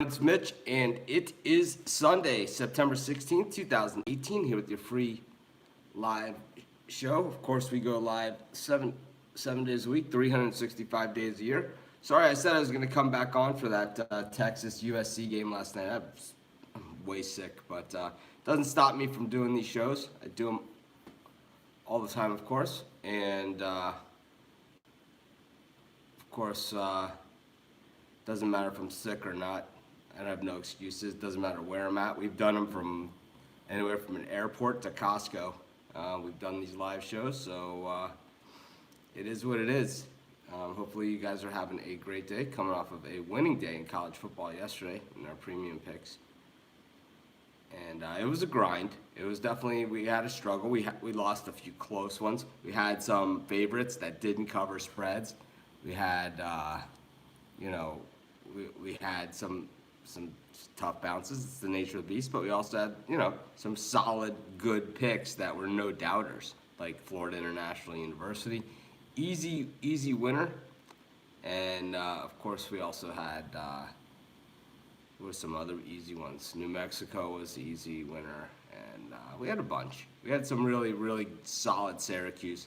It's Mitch, and it is Sunday, September 16th, 2018, here with your free live show. Of course, we go live seven days a week, 365 days a year. Sorry, I said I was going to come back on for that Texas USC game last night. I'm way sick, but doesn't stop me from doing these shows. I do them all the time, of course, and of course, doesn't matter if I'm sick or not. I have no excuses. Doesn't matter where I'm at. We've done them from anywhere from an airport to Costco. We've done these live shows, so it is what it is. Hopefully you guys are having a great day, coming off of a winning day in college football yesterday in our premium picks. And it was a grind. It was definitely, we had a struggle. We lost a few close ones. We had some favorites that didn't cover spreads. We had, we had some tough bounces. It's the nature of the beast, but we also had, some solid, good picks that were no doubters, like Florida International University. Easy winner. And, of course, we also had, there were some other easy ones. New Mexico was the easy winner, and we had a bunch. We had some really, really solid Syracuse.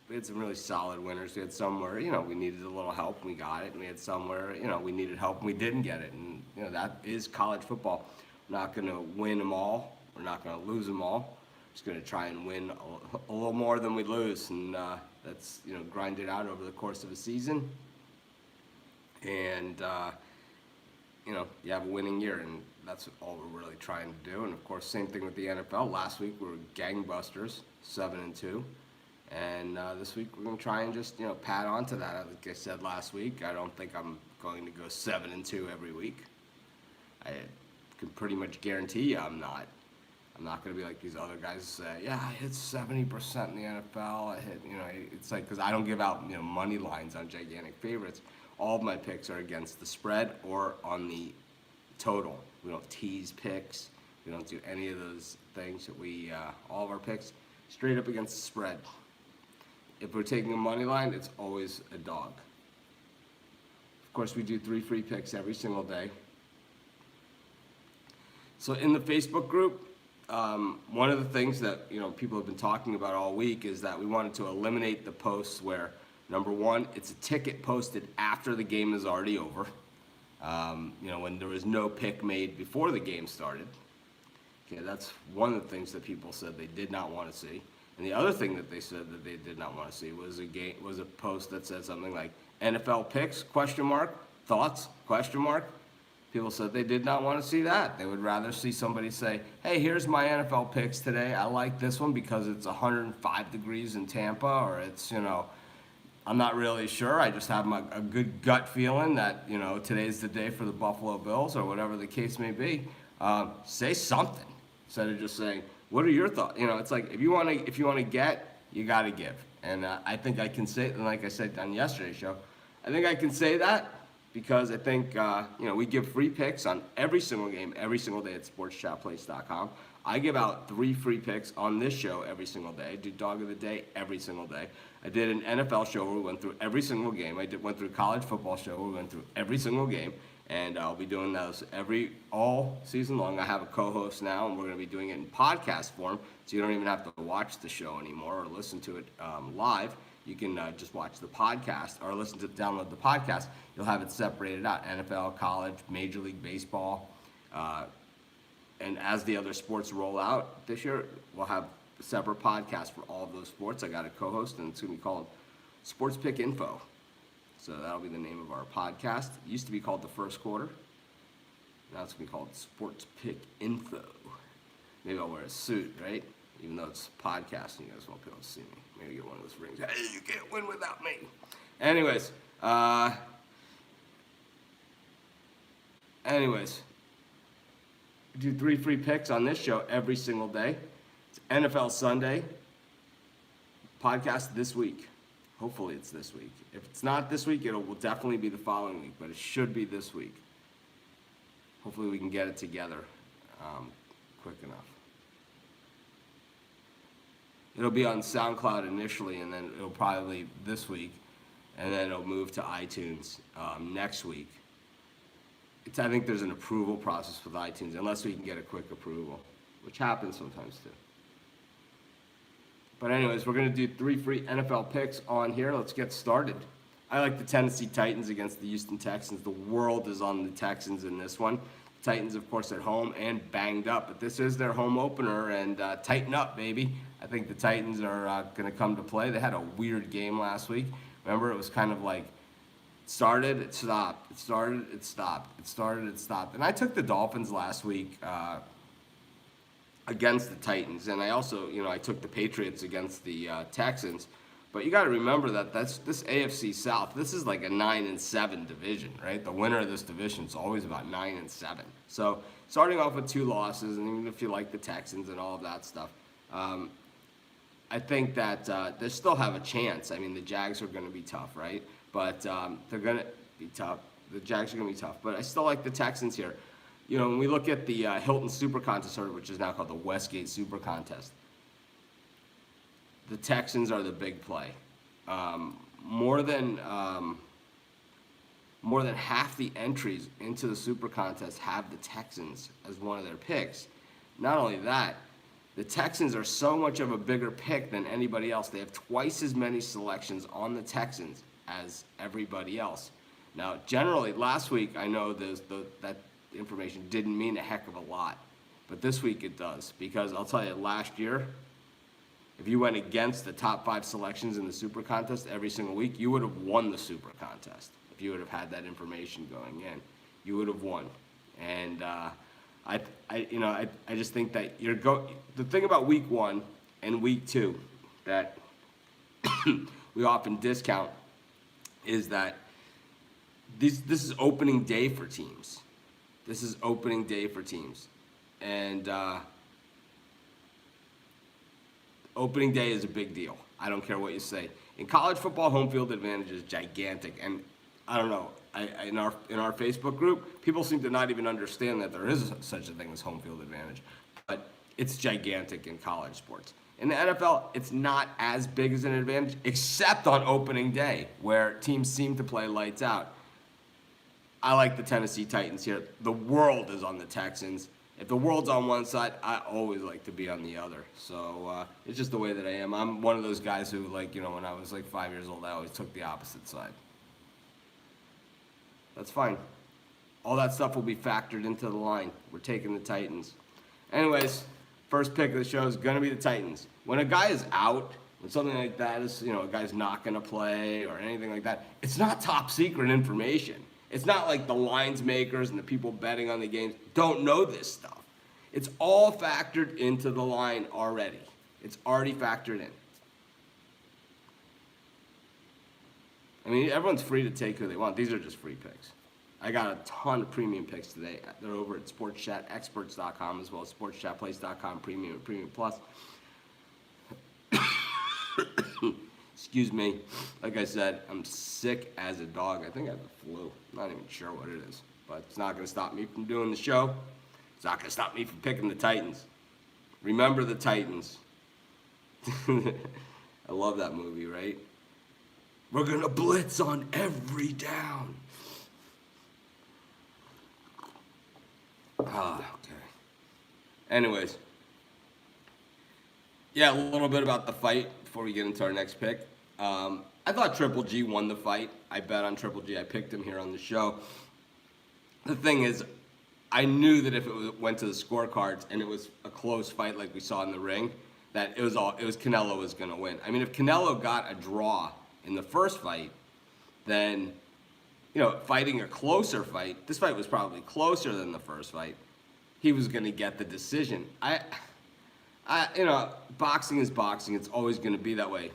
We had some really solid winners. We had some where, we needed a little help and we got it. And we had some where, we needed help and we didn't get it. And, that is college football. We're not going to win them all. We're not going to lose them all. We're just going to try and win a little more than we lose. And that's, grind it out over the course of a season. And, you have a winning year. And that's all we're really trying to do. And, of course, same thing with the NFL. Last week we were gangbusters, 7-2. And this week we're going to try and just, pad on to that. Like I said last week, I don't think I'm going to go 7-2 every week. I can pretty much guarantee you I'm not. I'm not going to be like these other guys say, yeah, I hit 70% in the NFL. I hit, it's like, because I don't give out, money lines on gigantic favorites. All of my picks are against the spread or on the total. We don't tease picks. We don't do any of those things. All of our picks straight up against the spread. If we're taking a money line, it's always a dog. Of course, we do 3 free picks every single day. So in the Facebook group, one of the things that people have been talking about all week is that we wanted to eliminate the posts where, number one, it's a ticket posted after the game is already over. When there was no pick made before the game started. Okay, that's one of the things that people said they did not want to see. And the other thing that they said that they did not want to see was a post that said something like NFL picks ? Thoughts ? People said they did not want to see that. They would rather see somebody say, hey, here's my NFL picks today. I like this one because it's 105 degrees in Tampa, or it's, I'm not really sure. I just have a good gut feeling that, today's the day for the Buffalo Bills, or whatever the case may be. Say something instead of just saying, what are your thoughts? It's like if you want to get, you got to give. And I think I can say, and like I said on yesterday's show, I think I can say that because I think we give free picks on every single game, every single day at sportschatplace.com. I give out 3 free picks on this show every single day. I do Dog of the Day every single day. I did an NFL show where we went through every single game. Went through a college football show where we went through every single game. And I'll be doing those all season long. I have a co-host now, and we're going to be doing it in podcast form, so you don't even have to watch the show anymore or listen to it live. You can just watch the podcast or download the podcast. You'll have it separated out: NFL, college, Major League Baseball, and as the other sports roll out this year, we'll have a separate podcast for all of those sports. I got a co-host, and it's going to be called Sports Pick Info. So that'll be the name of our podcast. It used to be called The First Quarter. Now it's going to be called Sports Pick Info. Maybe I'll wear a suit, right? Even though it's podcasting, you guys won't be able to see me. Maybe get one of those rings. Hey, you can't win without me. Anyways, we do 3 free picks on this show every single day. It's NFL Sunday. Podcast this week. Hopefully it's this week. If it's not this week, it will definitely be the following week, but it should be this week. Hopefully we can get it together quick enough. It'll be on SoundCloud initially, and then it'll probably be this week, and then it'll move to iTunes next week. I think there's an approval process with iTunes, unless we can get a quick approval, which happens sometimes too. But anyways, we're going to do 3 free NFL picks on here. Let's get started. I like the Tennessee Titans against the Houston Texans. The world is on the Texans in this one. Titans, of course, at home and banged up, but this is their home opener, and tighten up, baby. I think the Titans are going to come to play. They had a weird game last week. Remember, it was kind of like started, it stopped, it started, it stopped, it started, it stopped. And I took the Dolphins last week against the Titans, and I also, I took the Patriots against the Texans. But you got to remember that this AFC South. This is like a 9-7 division, right? The winner of this division is always about 9-7. So starting off with 2 losses, and even if you like the Texans and all of that stuff, I think that they still have a chance. I mean, the Jags are going to be tough, right? But they're going to be tough. The Jags are going to be tough. But I still like the Texans here. When we look at the Hilton Super Contest, which is now called the Westgate Super Contest, the Texans are the big play. More than half the entries into the Super Contest have the Texans as one of their picks. Not only that, the Texans are so much of a bigger pick than anybody else. They have twice as many selections on the Texans as everybody else. Now, generally, last week, I know that information didn't mean a heck of a lot. But this week it does. Because I'll tell you, last year, if you went against the top 5 selections in the Super Contest every single week, you would have won the Super Contest. If you would have had that information going in, you would have won. And I just think that the thing about week 1 and week 2 that we often discount is that this is opening day for teams. This is opening day for teams. And opening day is a big deal. I don't care what you say. In college football, home field advantage is gigantic. And I don't know, in our Facebook group, people seem to not even understand that there is such a thing as home field advantage. But it's gigantic in college sports. In the NFL, it's not as big as an advantage, except on opening day, where teams seem to play lights out. I like the Tennessee Titans here. The world is on the Texans. If the world's on one side, I always like to be on the other. So it's just the way that I am. I'm one of those guys who, when I was 5 years old, I always took the opposite side. That's fine. All that stuff will be factored into the line. We're taking the Titans. Anyways, first pick of the show is going to be the Titans. When a guy is out, when something like that is, a guy's not going to play or anything like that, it's not top secret information. It's not like the lines makers and the people betting on the games don't know this stuff. It's all factored into the line already. It's already factored in. I mean, everyone's free to take who they want. These are just free picks. I got a ton of premium picks today. They're over at sportschatexperts.com as well as sportschatplace.com, premium and premium plus. Excuse me. Like I said, I'm sick as a dog. I think I have the flu. I'm not even sure what it is. But it's not going to stop me from doing the show. It's not going to stop me from picking the Titans. Remember the Titans. I love that movie, right? We're going to blitz on every down. Okay. Anyways. Yeah, a little bit about the fight before we get into our next pick. I thought Triple G won the fight. I bet on Triple G. I picked him here on the show. The thing is, I knew that if it went to the scorecards and it was a close fight like we saw in the ring, that it was Canelo was going to win. I mean, if Canelo got a draw in the first fight, then, fighting a closer fight, this fight was probably closer than the first fight, he was going to get the decision. Boxing is boxing. It's always going to be that way.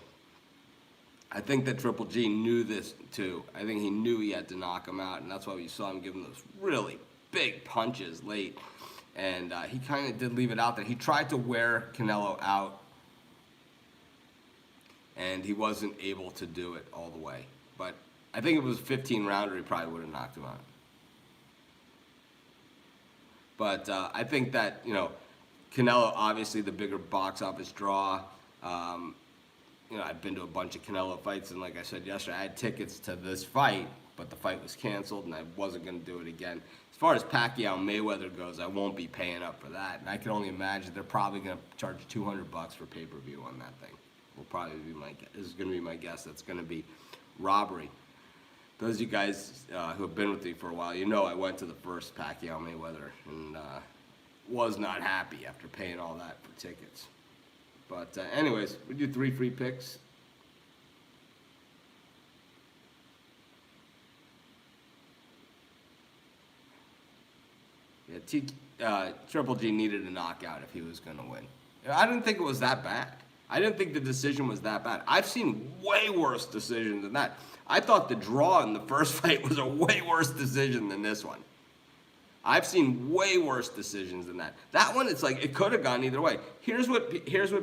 I think that Triple G knew this too. I think he knew he had to knock him out, and that's why we saw him give him those really big punches late. And he kind of did leave it out there. He tried to wear Canelo out, and he wasn't able to do it all the way. But I think if it was a 15-rounder, he probably would have knocked him out. But I think that, Canelo, obviously the bigger box office draw. I've been to a bunch of Canelo fights, and like I said yesterday, I had tickets to this fight but the fight was canceled, and I wasn't going to do it again. As far as Pacquiao Mayweather goes, I won't be paying up for that, and I can only imagine they're probably going to charge $200 for pay-per-view on that thing. Will probably be this is going to be my guess. That's going to be robbery. Those of you guys who have been with me for a while, you know I went to the first Pacquiao Mayweather and was not happy after paying all that for tickets. But anyways, we do 3 free picks. Yeah, Triple G needed a knockout if he was going to win. I didn't think it was that bad. I didn't think the decision was that bad. I've seen way worse decisions than that. I thought the draw in the first fight was a way worse decision than this one. I've seen way worse decisions than that. That one, it's like it could have gone either way. Here's what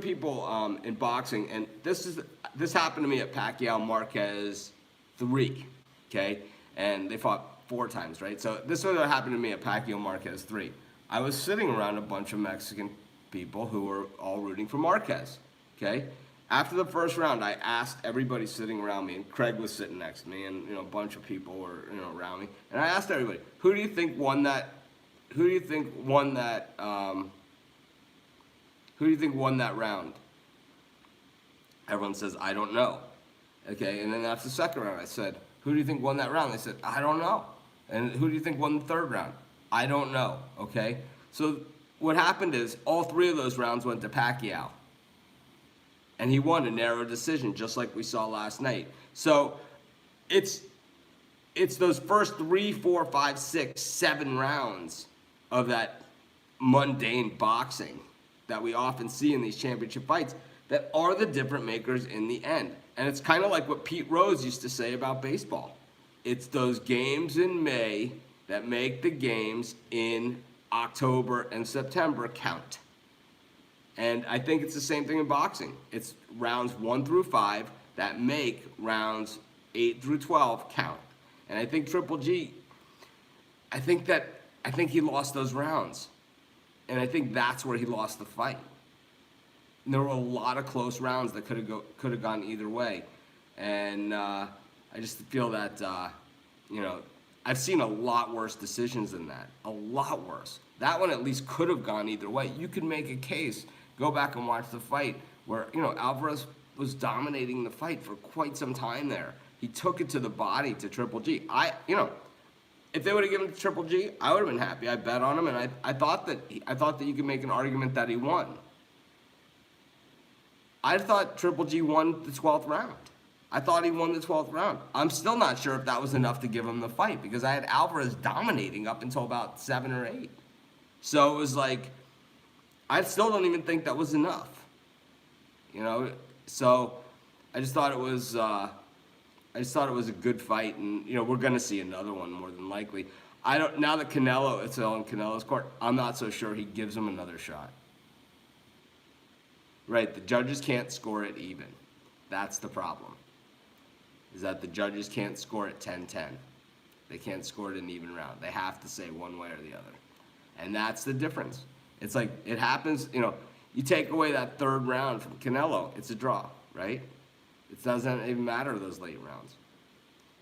people in boxing, and this happened to me at Pacquiao Marquez 3, okay, and they fought 4 times, right? So this is what happened to me at Pacquiao Marquez 3. I was sitting around a bunch of Mexican people who were all rooting for Marquez, okay? After the first round, I asked everybody sitting around me, and Craig was sitting next to me, and a bunch of people were around me, and I asked everybody, who do you think won that round? Everyone says, I don't know. Okay, and then after the second round, I said, who do you think won that round? They said, I don't know. And who do you think won the third round? I don't know. Okay, so what happened is all 3 of those rounds went to Pacquiao. And he won a narrow decision, just like we saw last night. So it's those first 3, 4, 5, 6, 7 rounds of that mundane boxing that we often see in these championship fights that are the difference makers in the end. And it's kind of like what Pete Rose used to say about baseball. It's those games in May that make the games in October and September count. And I think it's the same thing in boxing. It's rounds 1 through 5 that make rounds 8 through 12 count. And I think Triple G, I think he lost those rounds. And I think that's where he lost the fight. And there were a lot of close rounds that could have gone either way. And I just feel that, I've seen a lot worse decisions than that. A lot worse. That one at least could have gone either way. You could make a case. Go back and watch the fight where, Alvarez was dominating the fight for quite some time there. He took it to the body to Triple G. If they would have given it to Triple G, I would have been happy. I bet on him, and I thought that you could make an argument that he won. I thought Triple G won the 12th round. I thought he won the 12th round. I'm still not sure if that was enough to give him the fight because I had Alvarez dominating up until about 7 or 8. So it was like, I still don't even think that was enough. So I just thought it was a good fight, and we're gonna see another one more than likely. Now that it's all in Canelo's court, I'm not so sure he gives him another shot. Right, the judges can't score it even. That's the problem. Is that the judges can't score it 10-10. They can't score it an even round. They have to say one way or the other. And that's the difference. It's like, it happens, you take away that 3rd round from Canelo, it's a draw, right? It doesn't even matter those late rounds.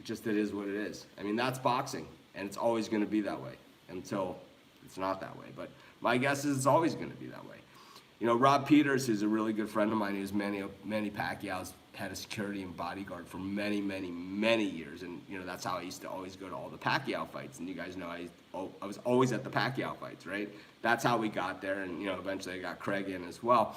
It is what it is. I mean, that's boxing, and it's always going to be that way until it's not that way. But my guess is it's always going to be that way. Rob Peters, who's a really good friend of mine, who's many Pacquiao's head of security and bodyguard for many, many, many years. And, that's how I used to always go to all the Pacquiao fights. And you guys know I was always at the Pacquiao fights, right? That's how we got there. And, eventually I got Craig in as well,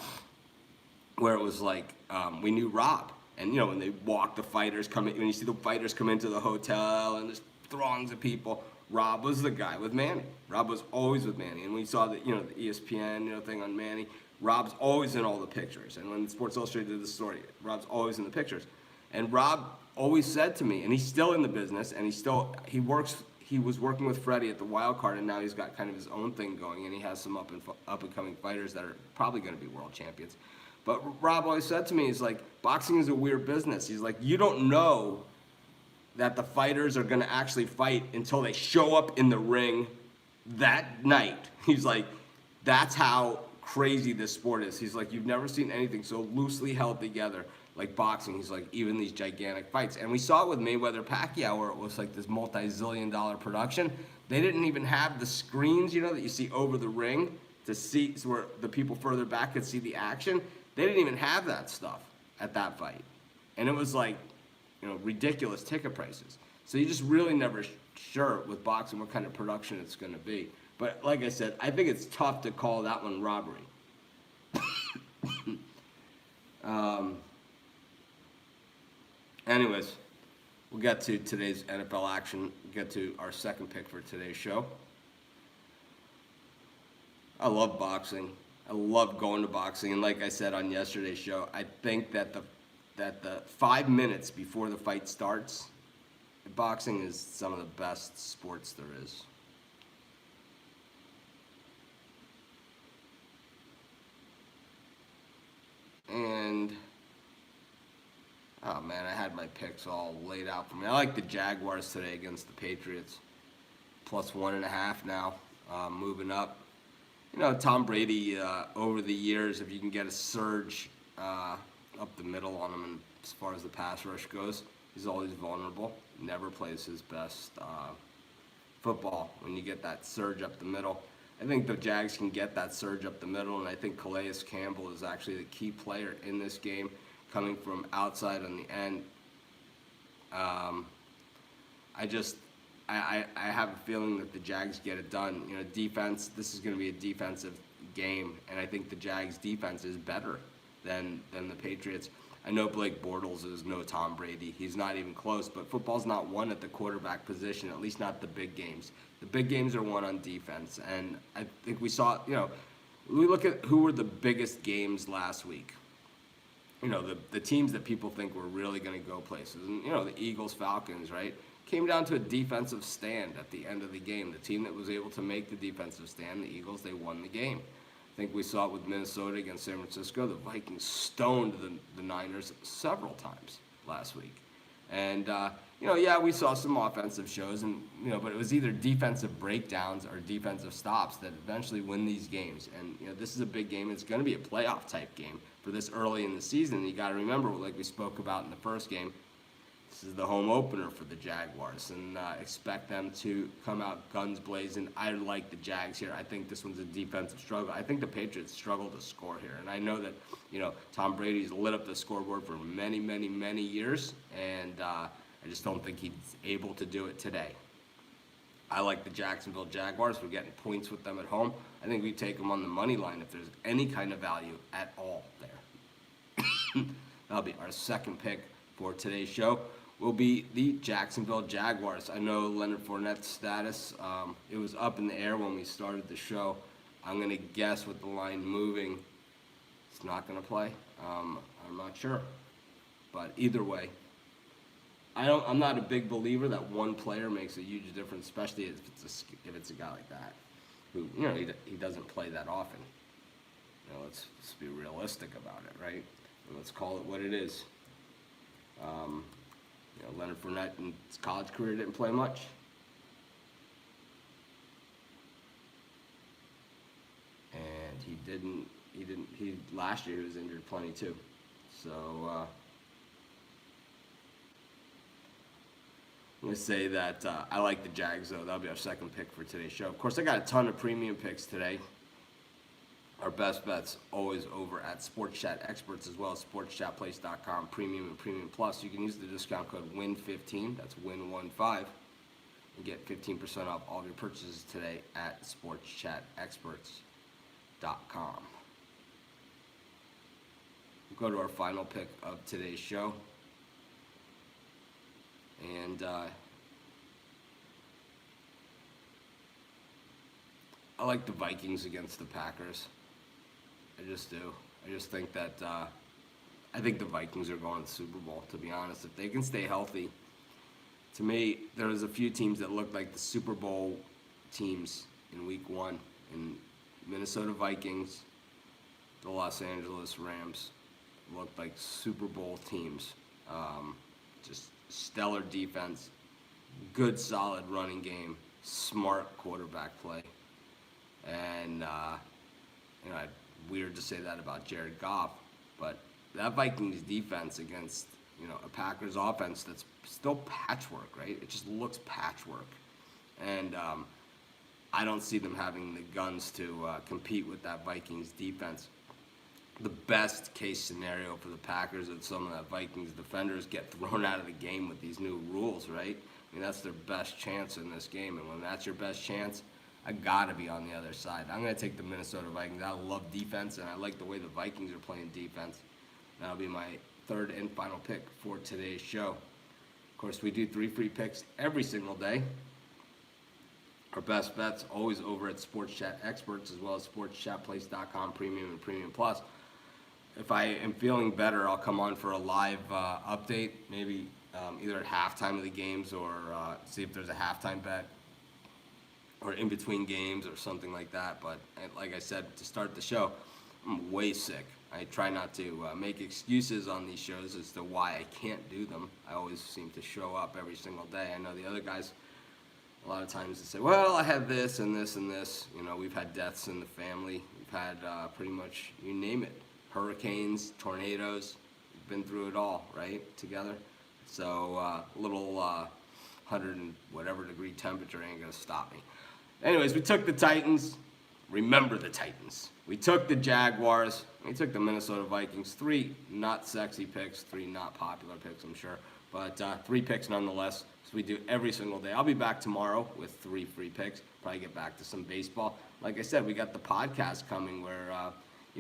where it was like we knew Rob. And, when they walk the fighters, when you see the fighters come into the hotel and there's throngs of people, Rob was the guy with Manny. Rob was always with Manny. And we saw the, the ESPN, thing on Manny. Rob's always in all the pictures. And when Sports Illustrated did the story, Rob's always in the pictures. And Rob always said to me, and he's still in the business, and he was working with Freddie at the Wild Card, and now he's got kind of his own thing going, and he has some up and coming fighters that are probably going to be world champions. But Rob always said to me, he's like, boxing is a weird business. He's like, you don't know that the fighters are going to actually fight until they show up in the ring that night. He's like, that's how crazy this sport is. He's like, you've never seen anything so loosely held together like boxing, he's like, even these gigantic fights. And we saw it with Mayweather-Pacquiao, where it was like this multi-zillion-dollar production. They didn't even have the screens, that you see over the ring to see, so where the people further back could see the action. They didn't even have that stuff at that fight. And it was like, ridiculous ticket prices. So you just really never sure with boxing what kind of production it's going to be. But like I said, I think it's tough to call that one robbery. Anyways, we'll get to today's NFL action. We'll get to our second pick for today's show. I love boxing. I love going to boxing. And like I said on yesterday's show, I think that the 5 minutes before the fight starts, boxing is some of the best sports there is. And, oh man, I had my picks all laid out for me. I like the Jaguars today against the Patriots. Plus 1.5 now, moving up. Tom Brady, over the years, if you can get a surge up the middle on him, and as far as the pass rush goes, he's always vulnerable. Never plays his best football when you get that surge up the middle. I think the Jags can get that surge up the middle, and I think Calais Campbell is actually the key player in this game, coming from outside on the end. I have a feeling that the Jags get it done. Defense, this is going to be a defensive game, and I think the Jags' defense is better than the Patriots. I know Blake Bortles is no Tom Brady. He's not even close, but football's not won at the quarterback position, at least not the big games. The big games are won on defense, and I think we saw, we look at who were the biggest games last week. The teams that people think were really going to go places. And, the Eagles, Falcons, right? Came down to a defensive stand at the end of the game. The team that was able to make the defensive stand, the Eagles, they won the game. I think we saw it with Minnesota against San Francisco. The Vikings stoned the Niners several times last week. And, we saw some offensive shows, and but it was either defensive breakdowns or defensive stops that eventually win these games. And, this is a big game. It's going to be a playoff-type game for this early in the season. And you got to remember, like we spoke about in the first game, this is the home opener for the Jaguars, and expect them to come out guns blazing. I like the Jags here. I think this one's a defensive struggle. I think the Patriots struggle to score here, and I know that Tom Brady's lit up the scoreboard for many, many, many years, and I just don't think he's able to do it today. I like the Jacksonville Jaguars. We're getting points with them at home. I think we take them on the money line if there's any kind of value at all there. That'll be our second pick for today's show. Will be the Jacksonville Jaguars. I know Leonard Fournette's status, it was up in the air when we started the show. I'm going to guess with the line moving, it's not going to play. I'm not sure. But either way, I'm not a big believer that one player makes a huge difference, especially if it's a guy like that, who, he doesn't play that often. Let's be realistic about it, right? Let's call it what it is. Leonard Fournette in his college career didn't play much. And last year he was injured plenty too. So, I'm going to say that I like the Jags, though. That'll be our second pick for today's show. Of course, I got a ton of premium picks today. Our best bets always over at Sports Chat Experts, as well as sportschatplace.com, Premium and Premium Plus. You can use the discount code WIN15, that's WIN15, and get 15% off all of your purchases today at sportschatexperts.com. We'll go to our final pick of today's show. And I like the Vikings against the Packers. I just do. I just think that I think the Vikings are going to the Super Bowl, to be honest. If they can stay healthy, to me, there was a few teams that looked like the Super Bowl teams in Week 1. And Minnesota Vikings, the Los Angeles Rams looked like Super Bowl teams. Just stellar defense, good solid running game, smart quarterback play. And, weird to say that about Jared Goff, but that Vikings defense against, a Packers offense that's still patchwork, right? It just looks patchwork. And I don't see them having the guns to compete with that Vikings defense. The best case scenario for the Packers is some of the Vikings defenders get thrown out of the game with these new rules, right? I mean, that's their best chance in this game. And when that's your best chance, I got to be on the other side. I'm going to take the Minnesota Vikings. I love defense, and I like the way the Vikings are playing defense. That'll be my third and final pick for today's show. Of course, we do 3 free picks every single day. Our best bets always over at Sports Chat Experts, as well as SportsChatPlace.com Premium and Premium Plus. If I am feeling better, I'll come on for a live update, maybe either at halftime of the games or see if there's a halftime bet or in between games or something like that. But like I said, to start the show, I'm way sick. I try not to make excuses on these shows as to why I can't do them. I always seem to show up every single day. I know the other guys, a lot of times they say, well, I had this and this and this. We've had deaths in the family. We've had pretty much, you name it. Hurricanes, tornadoes, we've been through it all, right, together. So a little 100 and whatever degree temperature ain't going to stop me. Anyways, we took the Titans. Remember the Titans. We took the Jaguars. We took the Minnesota Vikings. 3 not sexy picks, 3 not popular picks, I'm sure. But 3 picks nonetheless. So we do every single day. I'll be back tomorrow with 3 free picks. Probably get back to some baseball. Like I said, we got the podcast coming where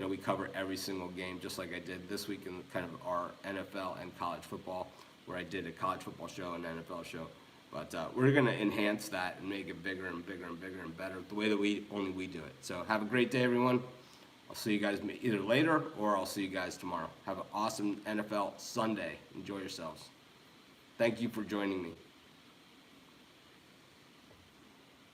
we cover every single game, just like I did this week in kind of our NFL and college football, where I did a college football show and an NFL show. But we're going to enhance that and make it bigger and bigger and bigger and better the way that only we do it. So have a great day, everyone. I'll see you guys either later or I'll see you guys tomorrow. Have an awesome NFL Sunday. Enjoy yourselves. Thank you for joining me.